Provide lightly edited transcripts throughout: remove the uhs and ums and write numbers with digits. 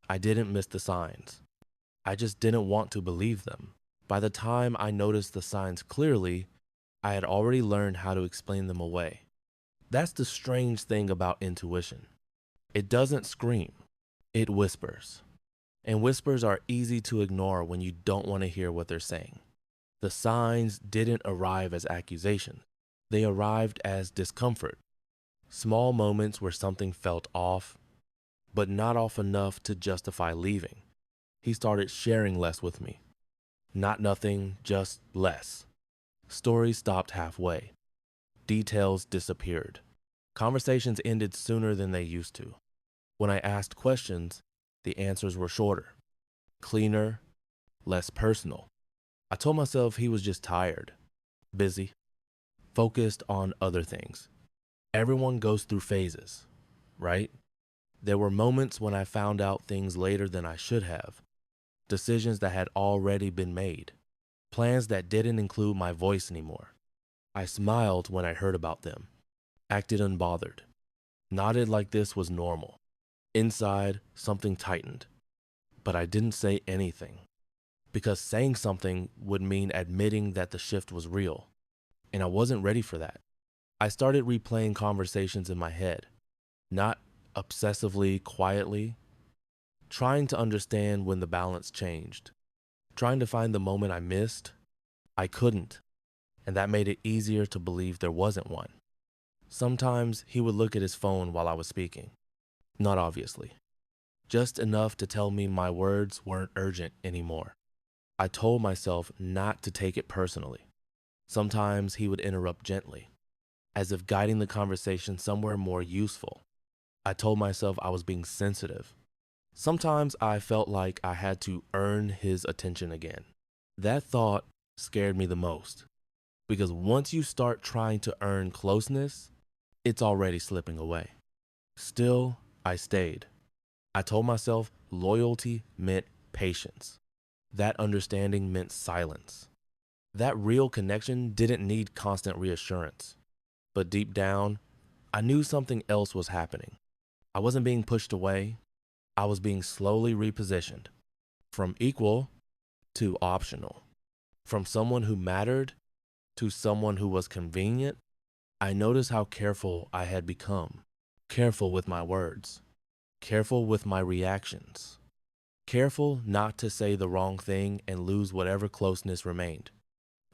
I didn't miss the signs. I just didn't want to believe them. By the time I noticed the signs clearly, I had already learned how to explain them away. That's the strange thing about intuition. It doesn't scream, it whispers. And whispers are easy to ignore when you don't want to hear what they're saying. The signs didn't arrive as accusations. They arrived as discomfort. Small moments where something felt off, but not off enough to justify leaving. He started sharing less with me. Not nothing, just less. Stories stopped halfway. Details disappeared. Conversations ended sooner than they used to. When I asked questions, the answers were shorter, cleaner, less personal. I told myself he was just tired, busy, focused on other things. Everyone goes through phases, right? There were moments when I found out things later than I should have, decisions that had already been made, plans that didn't include my voice anymore. I smiled when I heard about them, acted unbothered, nodded like this was normal. Inside, something tightened, but I didn't say anything because saying something would mean admitting that the shift was real, and I wasn't ready for that. I started replaying conversations in my head, not obsessively, quietly, trying to understand when the balance changed, trying to find the moment I missed. I couldn't, and that made it easier to believe there wasn't one. Sometimes he would look at his phone while I was speaking, not obviously, just enough to tell me my words weren't urgent anymore. I told myself not to take it personally. Sometimes he would interrupt gently, as if guiding the conversation somewhere more useful. I told myself I was being sensitive. Sometimes I felt like I had to earn his attention again. That thought scared me the most, because once you start trying to earn closeness, it's already slipping away. Still, I stayed. I told myself loyalty meant patience. That understanding meant silence. That real connection didn't need constant reassurance. But deep down, I knew something else was happening. I wasn't being pushed away. I was being slowly repositioned from equal to optional, from someone who mattered to someone who was convenient. I noticed how careful I had become, careful with my words, careful with my reactions, careful not to say the wrong thing and lose whatever closeness remained.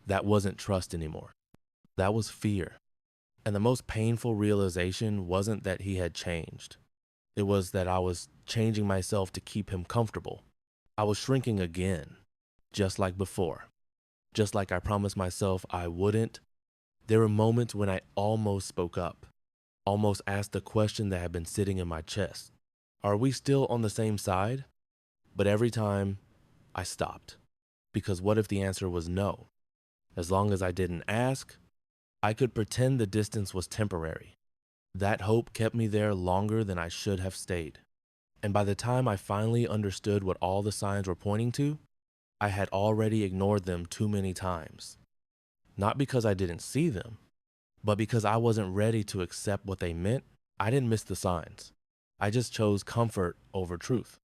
That wasn't trust anymore. That was fear. And the most painful realization wasn't that he had changed. It was that I was changing myself to keep him comfortable. I was shrinking again, just like before. Just like I promised myself I wouldn't. There were moments when I almost spoke up, almost asked the question that had been sitting in my chest. Are we still on the same side? But every time, I stopped. Because what if the answer was no? As long as I didn't ask, I could pretend the distance was temporary. That hope kept me there longer than I should have stayed. And by the time I finally understood what all the signs were pointing to, I had already ignored them too many times. Not because I didn't see them, but because I wasn't ready to accept what they meant. I didn't miss the signs. I just chose comfort over truth.